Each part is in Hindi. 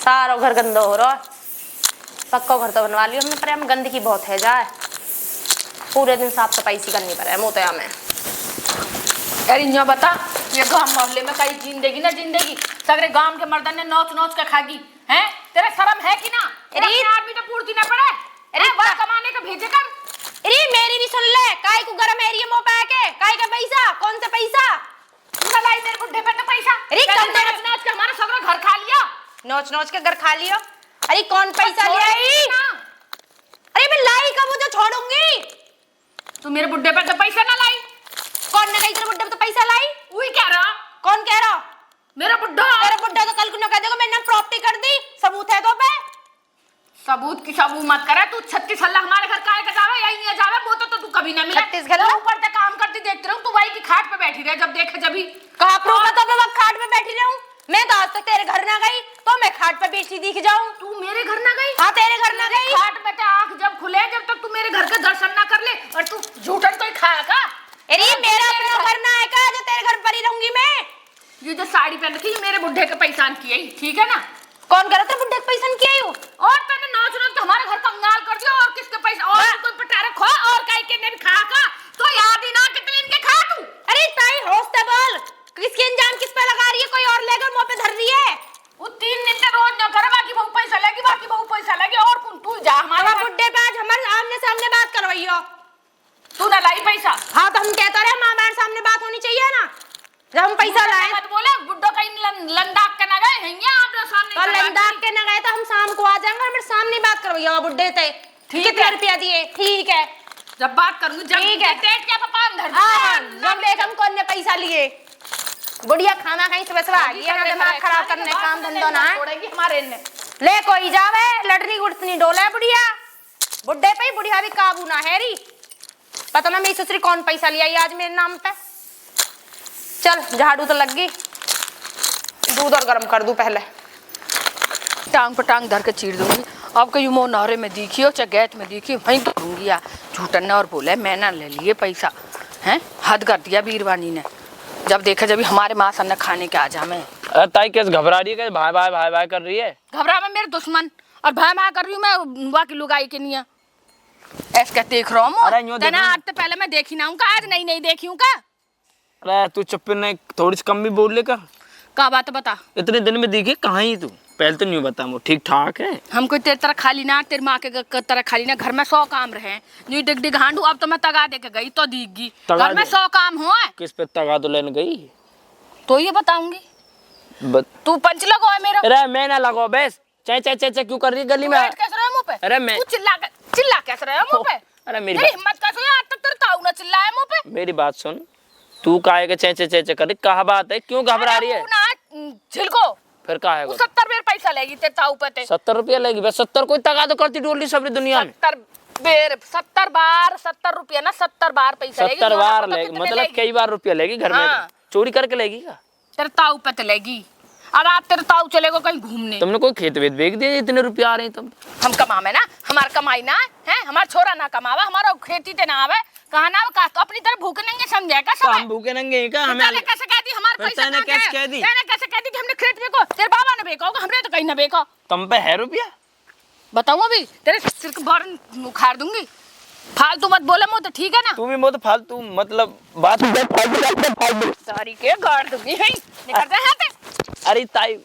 सारा घर गंदा हो रहा है। पक्का घर तो बनवा लियो हमने, पर हम गंदगी बहुत है जाए, पूरे दिन साफ सफाई सी करनी पड़े मोतया में। अरे यहाँ बता, ये गांव मोहल्ले में कहीं जिंदगी ना जिंदगी, सगरे गांव के मर्दन ने नोच नोच के खागी हैं। तेरे शर्म है कि ना? अरे आदमी तो पूर्ति ना पड़े, अरे बात कमाने का भेजे कर। अरे मेरी भी सुन ले, काय को गरम है ये मोपा के, काय का पैसा, कौन सा पैसा? तूने लाई मेरे बुड्ढे पे तो पैसा। अरे कब दे नोच नोच के हमारा सगरा घर खा लिया, नोच नोच के घर खा लियो। अरे कौन पैसा ले आई? अरे मैं लाई कब, मुझे छोड़ूंगी। तू मेरे बुड्ढे पे तो पैसा ना लाई। कौन ने तेरे बुड्ढे पे तो पैसा लाई? वही कह रहा। कौन कह रहा? मेरा बुड्ढा। तेरा बुड्ढा तो कल को न कह देगा मैंने प्रॉपर्टी कर दी, सबूत है तो पे। सबूत की सबूत मत करे तू। 36 हल्ला हमारे घर काहे का जावे, यही नहीं जावे, वो तो तू कभी ना मिला। 36 हल्ला ऊपर से काम करती देखती रहूं, तू वही की खाट पे बैठी रहे, जब देखे जब ही। कहां प्रूफ है तो मैं खाट पे बैठी रहूं? मैं तो आज तक तेरे घर ना गई, तो मैं खाट पे बैठी दिख जाऊं। तू मेरे घर ना गई? हां तेरे घर ना गई। खाट पे तो आंख जब खुले, जब तक तू मेरे घर का दर्शन ना कर ले, और तू झूठन तो ही खाया का। अरे मेरा अपना घर ना है का, जो तेरे घर पर ही रहूंगी मैं। ये जो साड़ी पहन रखी है मेरे बुड्ढे के पैसान की है, ठीक है ना? कौन करे तेरे बुड्ढे के पैसा की आई हो? और तने नाच नाच हमारे घर कंगाल कर दिया, और किसके पैसा? और कोई पटारा खो, और काई के ने भी खा का, तो याद ही ना कितने इनके खा तू। अरे ताई होस्ते बोल, किसके इंजाम किस पे लगा रही है? कोई और लेकर मुंह पे धर रही है। वो 3 दिन से रोज न करे, बाकी बहु पैसा लेगी, बाकी बहु पैसा लेगी, और कौन तू जा हमारे बुड्ढे पे आज हमारे आमने सामने बात करवाइयो। तू ना लाई पैसा। हाँ तो हम कहते रहे माँ बहन सामने बात होनी चाहिए ना, जब हम पैसा लाए। मत बोले, बुड्ढो कहीं लंदाक के ना गए हैं, आप लोग सामने तो लंदाक के ना गए तो हम शाम को आ जाएंगे और मेरे सामने बात करवाइयो बुड्ढे से। कितने रुपया दिए? ठीक है, जब बात करूंगी, जब ठीक है, पेट क्या पान धर जब देख हम कौन ने पैसा लिए। बुढ़िया खाना कहीं सुबह सुबह आ गई है, दिमाग खराब करने काम धंधो ना है हमारे ने। ले कोई जावे लड़नी गुड़सनी डोले बुढ़िया, बुड्ढे पे ही बुढ़िया भी काबू ना है री। पता ना मेरी ससुरी कौन पैसा लिया आज मेरे नाम पे। चल झाड़ू तो लग गई, दूध और गर्म कर दूं पहले। टांग पर टांग धर के चीर दूंगी। अब कहीं मो नहरे में दिखी हो चाहे गैट में दिखी, वहीं करूंगी यार। झूठन ने और बोले मैं ना ले लिए पैसा, हैं हद कर दिया बीरवानी ने। जब देखा जब हमारे माँ सन्ना खाने के आ जा मैं। ताई कैसे घबरा रही है, भाई भाई भाई भाई कर रही है? घबरा मैं मेरे दुश्मन, और भाई भाई कर रही हूँ मैं वहाँ की लुगाई के नहीं। ऐसे कहते देख रहा हूँ आज तो पहले मैं देखी ना हूँ का, आज नहीं देखी हूँ का। अरे तू चुप नहीं, थोड़ी सी कम भी बोल ले कर। का बात बता, इतने दिन में दिखी कहाँ ही तू? पहले तो नहीं बता, वो ठीक ठाक है। हम कोई तेरे तरह खाली ना, तेरे माँ के तरह खाली ना, घर में 100 काम रहे। न्यू डिग डिग हांडू, अब तो मैं तगा दे के गई तो दिखगी, घर में 100 काम हो। किस पे तगा तो लेने गई? तो ये बताऊंगी तू पंच लगो है मेरा। अरे मैं ना लगो बेस, चे चे चे चे क्यों कर रही है गली में? कैसे रहे मुंह पे? अरे मैं तू चिल्ला कैसे रहे मुंह पे? अरे मेरी हिम्मत कैसे है, आज तक तेरे ताऊ ना चिल्लाया मुंह पे। मेरी बात सुन, तू काहे के चे चे चे चे कर रही? कहा बात है, क्यों घबरा रही है? झिलको फिर कहा है? 70 बेर पैसा लेगी तेरे ताऊ पे। 70 रुपया लेगी बस? 70 कोई तगा तो करती डोली सब दुनिया में। 70 बार 70 रुपया ना, 70 बार पैसा लेगी। 70 बार लेगी मतलब कई बार रुपया लेगी घर में? चोरी करके लेगी का? तेरे ताऊ पे लेगी, और आज तेरे ताऊ चलेगा कहीं घूमने। तुमने कोई खेत वेत बेच दिया इतने रुपया आ रहे हैं तुम? हम कमावे ना, हमार कमाई ना है, हमार छोरा ना कमावा, हमारा खेती ते ना आवे, कहा ना का तो अपनी तरफ भूखे नंगे समझे का सब। हम भूखे नंगे हैं का? हमें कैसे कहती हमार पैसा ने कैसे कह दी? मैंने कैसे कहती कि हमने खेत बेको, तेरे बाबा ने बेको, हमने तो कहीं ना बेको। तुम पे है रुपया? बताऊं अभी तेरे सिर को बाहर उखाड़ दूंगी। फालतू मत बोले मो तो ठीक है ना? तू भी मत फालतू मतलब बात फालतू सारी के गाड़ दूंगी है, निकल जा हाथ। अरे ताई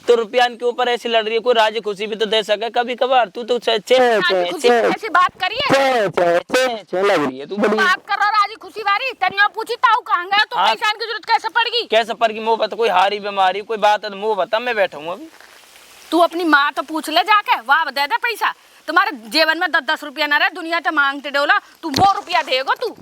तो रुपया के ऊपर ऐसी लड़ रही है, कोई राजी खुशी भी तो दे सके कभी कभार। तू तो ऐसी बात करिए लग रही है तू बड़ी बात कर रहा राजी खुशी वाली। तनिया पूछी ताऊ कहां गया तो पैसा की जरूरत कैसे पड़गी? कैसे पड़गी? मुंह बता, कोई हारी बीमारी कोई बात है तो मुंह बता, मैं बैठा हूँ अभी। तू अपनी माँ तो पूछ ले जाके, वाह दे दे पैसा। तुम्हारे जीवन में 10-10 रुपया ना रहे, दुनिया तो मांगते डोला, तू वो रुपया देगा तू।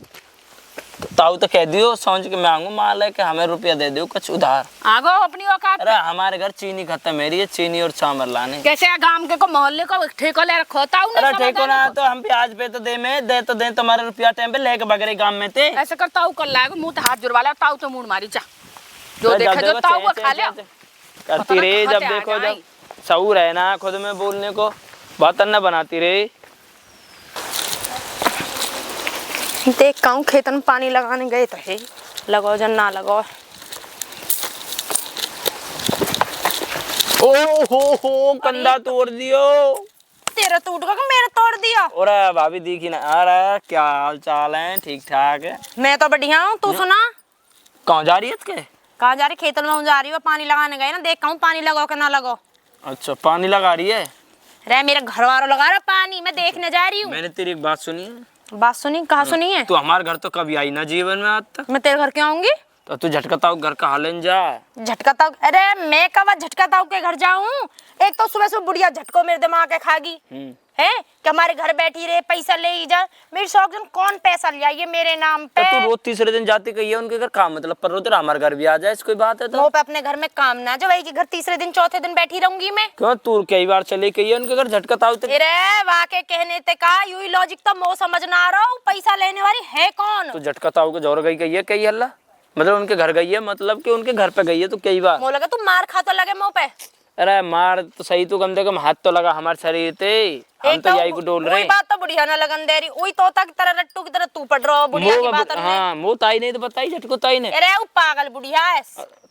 ताऊ तो कह दियो समझ के मांगू, मान ले के हमें रुपया दे दियो कुछ उधार। आगो अपनी औकात। अरे हमारे घर चीनी खत्म मेरी है, चीनी और चावल लाने। कैसे गांव के को मोहल्ले को ठेको ले रखो ताऊ ने? अरे ठेको ना तो हम प्याज पे तो दे तो दे तुम्हारे रुपया टाइम पे लेके बगरे गांव में थे। ऐसे कर ताऊ कर लाएगा, मुंह तो हाथ जुड़वा ले, ताऊ तो मुंह मारी जा, जो देखा जो ताऊ को खा ले करती रही। जब देखो जब सऊर है ना खुद में बोलने को, बात न बनाती रही। देख कहूँ खेतन में पानी लगाने गए तो है, लगाओ जन ना लगाओ। ओ हो कंधा तोड़ दियो। तेरा टूट गया कि मेरा तोड़ दिया? अरे भाभी दिखी ना। अरे क्या हाल चाल है? ठीक ठाक है। मैं तो बढ़िया हूँ, तू सुना? कहाँ जा रही है इसके? कहाँ जा रही? खेतों में जा रही हूँ, पानी लगाने गए ना, देख कहूँ पानी लगाओ कि ना लगाओ। अच्छा पानी लगा रही है? रे मेरे घर वालों लगा रहा पानी, मैं देखने जा रही हूँ। मैंने तेरी एक बात सुनी है। बात सुनी? कहाँ सुनी है? तू हमारे घर तो कभी आई ना जीवन में आज तक। मैं तेरे घर क्यों आऊंगी? तो तू झटकता घर का हालन जा। झटका ताऊ? अरे मैं कब झटका ताऊ के घर जाऊं? एक तो सुबह सुबह बुढ़िया झटको मेरे दिमाग के खागी है कि हमारे घर बैठी रहे, पैसा ले ही जा। मेरी शौक जन कौन पैसा ले आइए मेरे नाम पे? तो तू रोज तीसरे दिन जाती कही है उनके घर, काम मतलब पर रोज हमारे घर भी आ जाए, कोई बात है तो? वो पे अपने घर में काम ना जो वही के घर तीसरे दिन चौथे दिन बैठी रहूंगी मैं। क्यों तू कई बार चली गई है उनके घर, झटकता अरे वाके कहने ते का यू लॉजिक तो मो समझ ना आ रहा हूँ, पैसा लेने वाली है कौन? तू झटकता के जोर गई है कई हल्ला, मतलब उनके घर गई है, मतलब कि उनके घर पे गई है तो कई बार। मो लगा तू मार खा तो लगे मुंह पे। अरे मार तो सही, तो कम से कम हाथ तो लगा हमारे शरीर पे, हम तो यही को डोल रहे हैं। बात तो बुढ़िया ना लगन दे रही, वही तोता की तरह रट्टू की तरह तू पड़ रहा बुढ़िया की बात। हाँ मुँह ताई नहीं तो बताई झटको ताई ने। अरे वो पागल बुढ़िया है,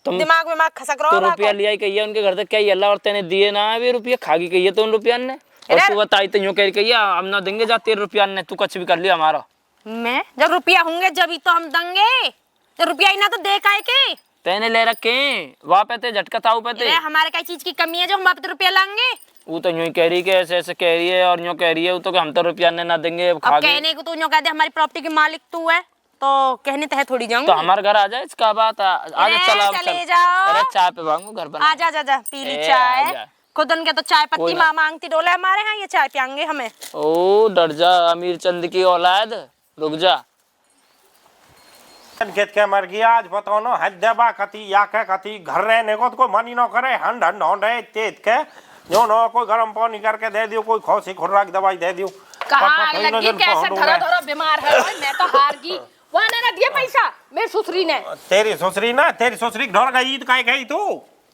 दिमाग में खसक रहा तो रुपया लिया कही है उनके घर तक क्या अल्लाह और तेने दिए ना अभी रुपया खागी कही है तो उन रुपया ने, और तू बताई तो यूं कह कही हम ना देंगे जा तेरे रुपया ने, तू कुछ भी कर लिया हमारा। मैं जब रुपया होंगे जब ही तो हम देंगे, तो रुपया ही ना तो दे काहे के? तेने ले रखे वहाँ पे थे झटका ताऊ पे थे। हमारे कई चीज की कमी है जो हम वहाँ पे रुपया लाएंगे? वो तो यूं ही कह रही कि ऐसे ऐसे कह रही है और यूं कह रही है वो तो कि हम तो रुपया ने ना देंगे अब कहने को तू यूं कह दे हमारी प्रॉपर्टी के मालिक तू है तो कहने तह थोड़ी जाऊंगी। तो हमारे घर आ जाए, इसका बात आज चला चले जाओ। अरे चाय पे भागू घर बना। आजा जा जा पी ली चाय, खुदन के तो चाय पत्ती माँ मांगती डोले हमारे यहाँ, ये चाय पियांगे हमें। ओ डर जा अमीर चंद की औलाद, रुक जा। खेत के मर गया आज बताओ ना, हद्देबा कती या के कती घर रहने को तो कोई मनी न करे, हंड हंड होंडे तेज के जो ना कोई गर्म पानी करके दे दियो, कोई खोसी खुर्रा की दवाई दे दियो। कहाँ लगी कैसे धरा धरा बीमार है मैं तो हार गई। वहाँ ना दिया पैसा मेरी ससुरी ने। तेरी ससुरी ना, तेरी ससुरी घर गई तो काय गई तू?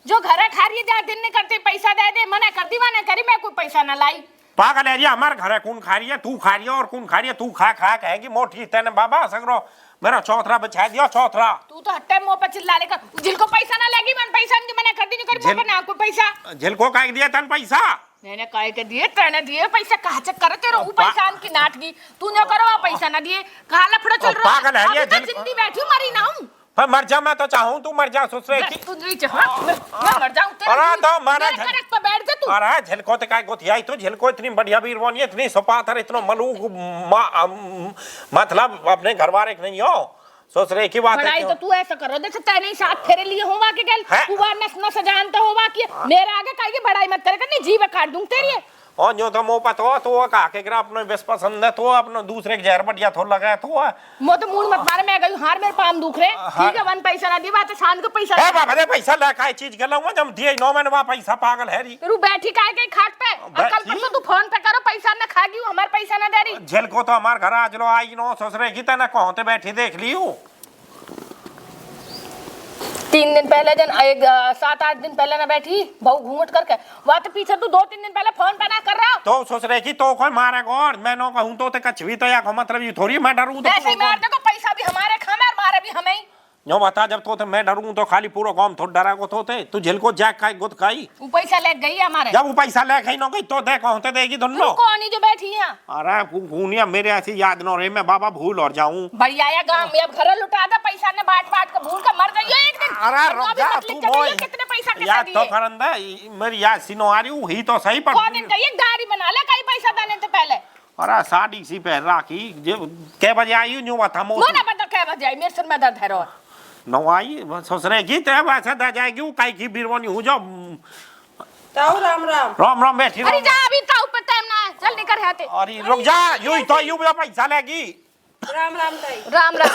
जो घर है खा रही है दिन नहीं करते पैसा दे दे, मना कर दी वाने करी, मैं कोई पैसा ना लाई। पागल है हमारे घर है, कौन खा रही है? तू खा रही है और कौन खा रही है? तू खा खा कहेगी मोटी तेने बाबा सगरो मेरा चौथरा बचा दिया, चौथरा। तू तो हट्टे मुंह पे चिल्ला लेकर, जिनको पैसा ना लगी मन पैसा नहीं मना कर दी, कर मुंह पे ना कोई पैसा। झिलको काहे दिया तन पैसा? मैंने काहे के दिए, तेने दिए पैसा, कहा चेक करे तेरे ऊ पैसा की नाटकी, तू न करो पैसा ना दिए, कहा लफड़ा चल रहा है। पागल है ये, जिंदगी बैठी मरी ना हूं। पर मर जा, मैं तो चाहूं तू मर जा ससुरे की। तू नहीं चाह मैं मर जाऊं तेरे। अरे तो मारा करक पे बैठ जा तू। अरे झिलको ते काय गोथियाई तो, झिलको इतनी बढ़िया वीरवानी है, इतनी सपाथर, इतना मलूक मतलब अपने घर वाले नहीं हो ससुरे की बात है। बड़ाई तो तू ऐसा करो जैसे तेरे ही साथ फेरे लिए होवा के गल, तू वार न सजानता होवा कि मेरा आगे काहे की बड़ाई मत करे, नहीं जीव काट दूं तेरी। और जो तो मुंह पतो तो कहा के गिरा अपने बेस पसंद है तो अपने दूसरे के जहर बढ़िया थोड़ा लगा तो मो तो मूड मत मारे, मैं गई हार मेरे पाम दुख रहे। ठीक है वन पैसा ना दी बात है, शान को पैसा ए बाबा दे पैसा ला काय चीज के लाऊंगा जब दिए 9 महीने बाद पैसा, पागल है री। रू बैठी काहे के खाट पे, और कल परसों तू फोन पे करो पैसा ना खागी, हमार पैसा ना दे रही। झेल को तो हमार घर आज लो आई नो ससुरे की तना कहते बैठी देख लियो। 3 दिन पहले जन 7-8 दिन पहले ना बैठी बहु घूंघट करके, वहाँ तो पीछे तू 2-3 दिन पहले फोन पे ना कर रहा तो ससुरे की तो कोई मारे और मैं नो कहूं तो ते कछ भी तो या मतलब ये थोड़ी मैं डरूं तो ऐसे ही मार देखो, पैसा भी हमारे खामे और मारे भी हमें ही। जो बता जब तो मैं डरूं तो खाली पूरा गांव थोड़ा डरा को तो थे तू झिल को जैक का गुद खाई। वो पैसा ले गई हमारे, जब वो पैसा ले गई नो गई तो दे कहते देगी दोनों। कौन जो बैठी है? अरे कूनिया मेरे ऐसी याद न रहे, मैं बाबा भूल और जाऊं। बढ़िया या गांव में अब घर लुटा दे, पैसा ने बांट बांट के भूल के मर जाइयो एक दिन। अरे रुक जा तू बोल, कितने पैसा कैसे याद दिए? तो करंदा मेरी याद सिनो आ रही ही तो सही पर कौन दिन कहिए गाड़ी बना ले, कई पैसा देने से पहले। अरे साड़ी सी पहन राखी जब कै बजे आई न्यू बता मो ना बता क्या बजे आई, मेरे सिर में दर्द है रो। नौ आई ससुरे की ते वैसे दा जाएगी वो काई की बीरवानी हो जाओ। ताऊ राम राम। राम राम बैठी अरे जा अभी ताऊ पे टाइम ना है, चल निकल आते। अरे रुक जा, यूं तो यूं भी पैसा लेगी। राम राम ताई। राम राम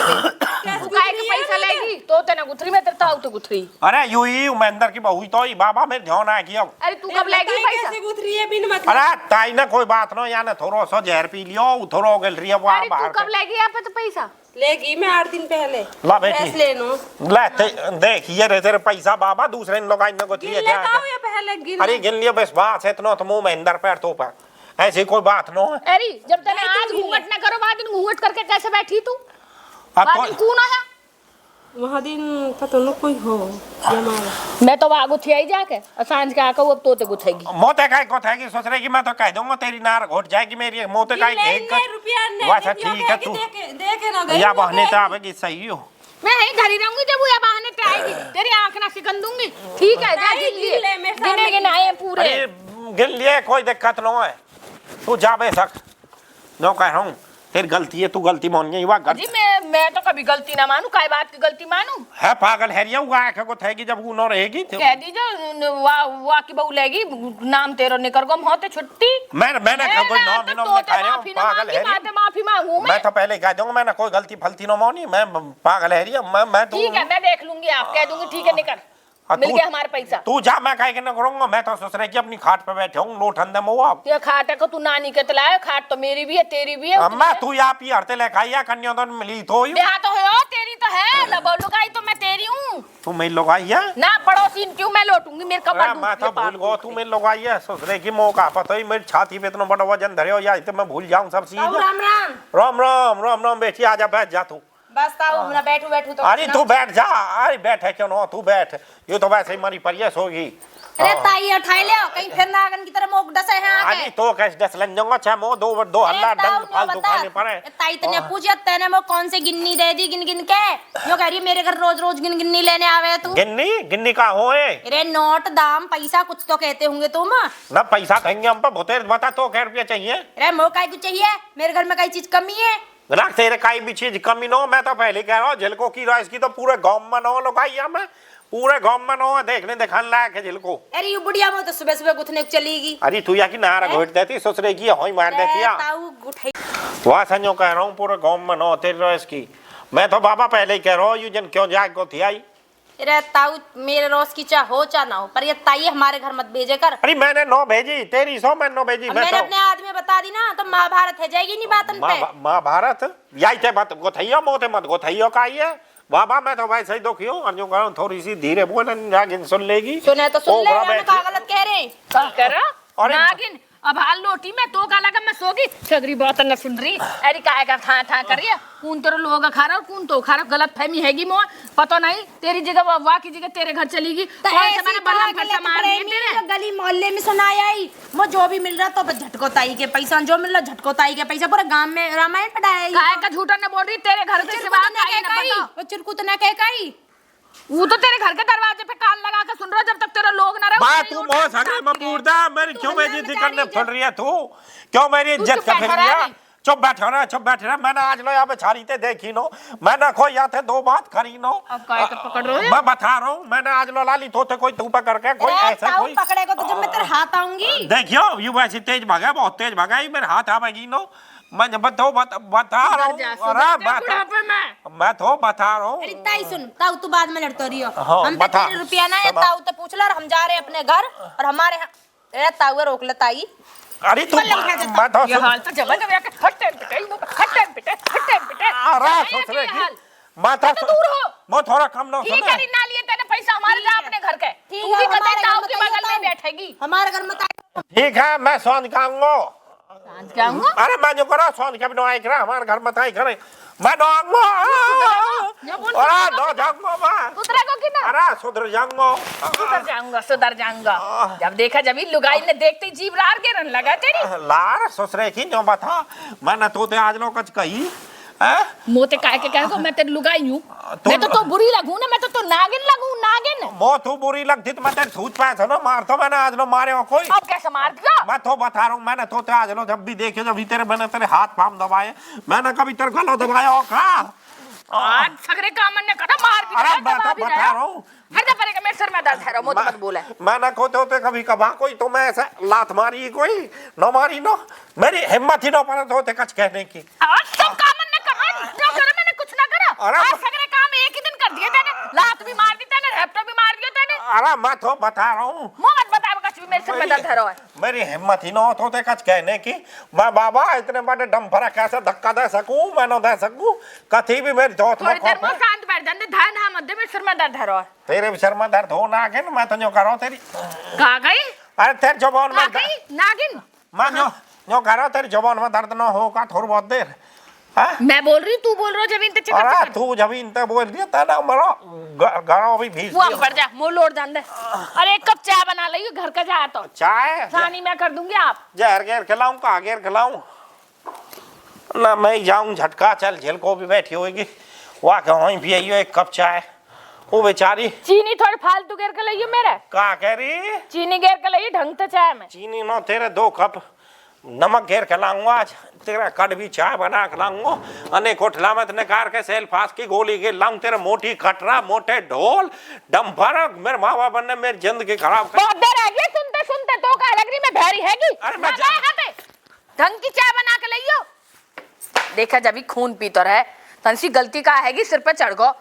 तू काहे के पैसा लेगी तो तेने गुथरी में तेरे ताऊ तो गुथरी। अरे यूं ही मैं अंदर की बहू तो ही बाबा मेरे ध्यान आ गया। अरे तू कब लेगी पैसा? कैसे गुथरी है बिन मतलब? अरे ताई ना कोई बात ना, या ना थोड़ा सा जहर पी लियो थोड़ा गल रही है वहां अरे तू बाहर। कब लेगी यहाँ पे तो पैसा? लेगी मैं 8 दिन पहले। ला बेटी ले लो। ले देख ये रे तेरे पैसा बाबा दूसरे ने लोग आइने को गिन दिए ले ताऊ या पहले गिन। अरे गिन लियो बस बात है इतना तो मुंह में अंदर पैर तो पर ऐसी कोई बात न है। अरे जब तने आज घूंघट ना करो बाद दिन घूंघट करके कैसे बैठी तू? अब बाद दिन कौन आया? वहाँ दिन पता न कोई हो हमारा मैं तो वहाँ गुथी आई जाके और सांझ के आकर वो अब तोते गुथेगी। मोते काय को थाएगी सोच रही कि मैं तो कह दूंगा तेरी नार घोट जाएगी मेरी मोते काय ले एक ले रुपया ने वाह ठीक है तू दे के ना गई या बहने तो आवेगी सही हो मैं यहीं घर ही रहूंगी जब वो या बहाने पे आएगी तेरी आंख ना सिकन दूंगी। ठीक है जा गिन लिए ले, मेरे सामने गिने गिनाए पूरे। अरे गिन लिए कोई दिक्कत न है तू जा बेशक नो कह रहा हूँ तेरी गलती है तू गलती मान गई वाह जी मैं तो कभी गलती ना मानू काय बात की गलती मानू है पागल है रिया हुआ आंख को थेगी जब वो न रहेगी तो कह दीजिए वा की बहू लेगी नाम तेरो निकर गम होते छुट्टी मैंने कहा कोई नाम भी न कह रहा हूँ पागल है रिया। माफी मांगू मैं तो पहले कह दूंगा मैंने कोई गलती फलती न मानी मैं पागल है रिया मैं तो ठीक है मैं देख लूंगी आप कह दूंगी ठीक है निकल मिल गया हमारा पैसा। तू जा मैं कह के न करूंगा मैं तो सोच रही कि अपनी खाट पे बैठे हूँ लोट अंदर मुआ ये खाट है को तू नानी के तलाए खाट तो मेरी भी है तेरी भी है अम्मा तू यहाँ पी हरते ले खाइया कन्यादान मिली तो ब्याह तो है तेरी तो है लबो लुगाई तो मैं तेरी हूँ तू मेरी लगाइया ना पड़ोसी क्यों मैं लौटूंगी मेरे कपड़ा मैं तो भूल गो तू मेरी लगाइया सोच रही कि मौका पता ही मेरी छाती पे इतना बड़ा वजन धरे हो या तो मैं भूल जाऊँ सब चीज राम राम राम राम राम राम बेटी आजा बैठ जा तू बस ताऊ मैं बैठू बैठू तो अरे तू बैठ जा अरे बैठे क्यों ना तू बैठ ये तो वैसे ही मरी परियस होगी अरे ताई उठाई ले कहीं फिर नागन की तरह मोक डसे हैं आके अरे तो कैसे दस लन जाऊंगा चाहे मो दो हल्ला डंग फालतू खाने पड़े ताई तने पूछा तेने वो कौन से गिन्नी दे दी गिन गिन के यो कह रही मेरे घर रोज रोज गिन गिन्नी लेने आवे तू गिन्नी का हो अरे नोट दाम पैसा कुछ तो कहते होंगे तुम ना पैसा कहेंगे हम पर भोतेर बता तो क्या रुपया चाहिए अरे मो काय कुछ चाहिए मेरे घर में कई चीज कमी है रख तेरे काई भी चीज कमी नो मैं तो पहले कह रहा हूँ झिलको की राइस की तो पूरे गांव में नो लोगाइया में पूरे गांव में नो देखने दिखाने लायक है झिलको। अरे ये बुढ़िया में तो सुबह सुबह गुथने चलीगी अरे तू या की नारा घोट देती सोच रही की होई मार देती या ताऊ गुठाई वहाँ संजो कह रहा हूँ पूरे गांव में नो तेरी राइस की मैं तो बाबा पहले ही कह रहा हूँ यू जन क्यों जाग को थी आई अरे ताऊ मेरे रोज की चाह हो चाह ना हो पर ये ताई हमारे घर मत भेजे कर। अरे मैंने नो भेजी तेरी सौ मैं नो भेजी मैंने अपने आदमी बता दी ना तो महाभारत है जाएगी नहीं बातन पे महाभारत यही थे बात गोथैया मोते मत गोथैया का ही है बाबा मैं तो वैसे ही दुखी हूँ और जो कह थोड़ी सी धीरे बोल नागिन सुन लेगी सुने तो सुन ले हम का गलत कह रहे क्या कर रहा अरे नागिन अब हाल लोटी में तो काला का मैं सोगी सगरी बात न सुन रही अरे काय का था कर रही है कौन तेरे लोग खा रहा कौन तो खा रहा गलत फहमी हैगी मोह पता नहीं तेरी जगह वाह की जगह तेरे घर चलीगी तो ऐसे मैंने बल्लम फटका मार दिए तेरे गली मोहल्ले में सुनाया ही वो जो भी मिल रहा तो बस झटको ताई के पैसा जो मिल रहा झटको ताई के पैसा पूरे गांव में रामायण पढ़ाया काय का झूठा ने बोल रही तेरे घर के सिवा काई न पता वो चिरकुत ने कह कही वो तो तेरे घर के दरवाजे पे कान लगा के सुन रहा जब तक तेरा लोग ना रहे बात तू मोह सके मैं पूछदा मेरी क्यों मेरी ठिकाने फट रही है तू क्यों मेरी इज्जत का फिर लिया चुप बैठ रहा मैंने आज लो यहाँ पे छारी ते देखी नो मैंने कोई यहाँ थे दो बात करी नो अब काय का पकड़ रहे हो मैं बता रहा हूँ मैंने आज लो लाली तोते कोई तू पकड़ के कोई ऐसा कोई पकड़े को तो जब मैं तेरे हाथ आऊंगी देखियो यू वैसे तेज भागा बहुत तेज भागा ही मेरे हाथ आवेगी नो मैं बता रहा हूँ मैं तो बता रहा हूँ अरे ताई सुन ताऊ तू बाद में लड़तो रही हो हाँ, हम पे बता। तेरे रुपया ना है ताऊ तो पूछ ला और हम जा रहे हैं अपने घर और हमारे अरे ताऊ रोक ले ताई अरे तू मैं तो ये हाल तो जबरदस्त है फटते पिटे अरे सोच रहे कि मैं तो दूर हो मैं थोड़ा कम ना ठीक सुने है ना लिए तेरे पैसा हमारे जा अपने घर के तू भी कते ताऊ के बगल में बैठेगी हमारे घर में ठीक है मैं सोन खाऊंगा सांझ क्या आऊंगा अरे मैं जो करा सोन के बिना आएगा हमारे घर में ताई करे मैं डोंगो अरे दो जाऊंगा मैं दूसरे को किना अरे सुधर जाऊंगा जब देखा जब लुगाई ने देखते ही जीभ लार के रन लगा तेरी लार सोच रहे कि जो बता मैंने तो आज लोग कुछ कही मोते काय के कह को मैं तेरी लुगाई हूं मैं तो बुरी लगूं ना मैं तो नागिन लगूं नागिन मो तू बुरी लगती तो मैं तेरे सूझ पाया था ना मार तो मैंने आज लो मारे हो कोई अब कैसे मार दिया मैं तो बता रहा हूँ मैंने तो आज लो जब भी देखे जब भी मैंने तेरे हाथ पाम दबाए मैंने कभी तेरे गला दबाया हो का आज सगरे कामन ने कटा मार भी अरे मैं तो बता रहा हूँ हर दफा पड़ेगा मेरे सिर में दर्द है मोते मत बोले मैंने को तो कभी कभा कोई तो मैं ऐसा लात मारी कोई न मारी नो मेरी हिम्मत ही न पड़ा तो कुछ कहने की आज सब कामन ने कहा जो करे मैंने कुछ ना करा अरे आज सगरे काम एक ही दिन कर दिए तेने लात भी मार दी तेने रेप्टो भी मार दिया तेने अरे मैं तो बता रहा हूँ मत बता कुछ भी मेरे सिर में दर्द है मेरी हिम्मत ही न हो तो कुछ कहने की मैं बाबा इतने बड़े डम्फरा कैसे धक्का दे सकूं मैं न दे सकूं कथी भी मेरी जोत में थोड़ी देर में शांत बैठ जाने धान हा मत दे मेरे सिर में दर्द है तेरे सिर में दर्द हो नागिन मैं तो जो करो तेरी कहा गई अरे तेरे जबान में नागिन मैं जो करो तेरी जबान में दर्द न हो का थोड़ी बहुत देर हाँ? मैं बोल रही हूँ, तू बोल रहा जमीन ते चक्कर अरे चक्कर। तू जमीन ते बोल दिया तेरा मरो गाँव भी भीज वो दिया। बढ़ जा, मुंह लोड जान दे। अरे एक कप चाय बना ली, घर का जाए तो चाय सानी मैं कर दूंगी। आप जहर घेर खिलाऊं कहाँ घेर खिलाऊं ना मैं जाऊं झटका चल झेल को भी बैठी होगी वहाँ के वहीं भी आइयो एक कप चाय वो बेचारी चीनी थोड़ी फालतू गिर के लाइयो मेरे। कहा कह रही चीनी गिर के लाइयो ढंग से चाय में। चीनी नो तेरे 2 कप नमक घेर खिलाऊंगा आज तेरा कड़वी चाय बना खिलाऊंगा अने कोठला में तने कार के सेल फास की गोली के लाऊं तेरे मोटी कटरा मोटे ढोल डम्फर मेरे माँ बाप ने मेरी जिंदगी खराब कर बहुत देर है सुनते सुनते तो का लग रही मैं भैरी हैगी। अरे मैं जा यहाँ पे ढंग की चाय बना के लाइयो। देखा जब भी खून पी तो रहे तंसी गलती का हैगी सिर पे चढ़ गो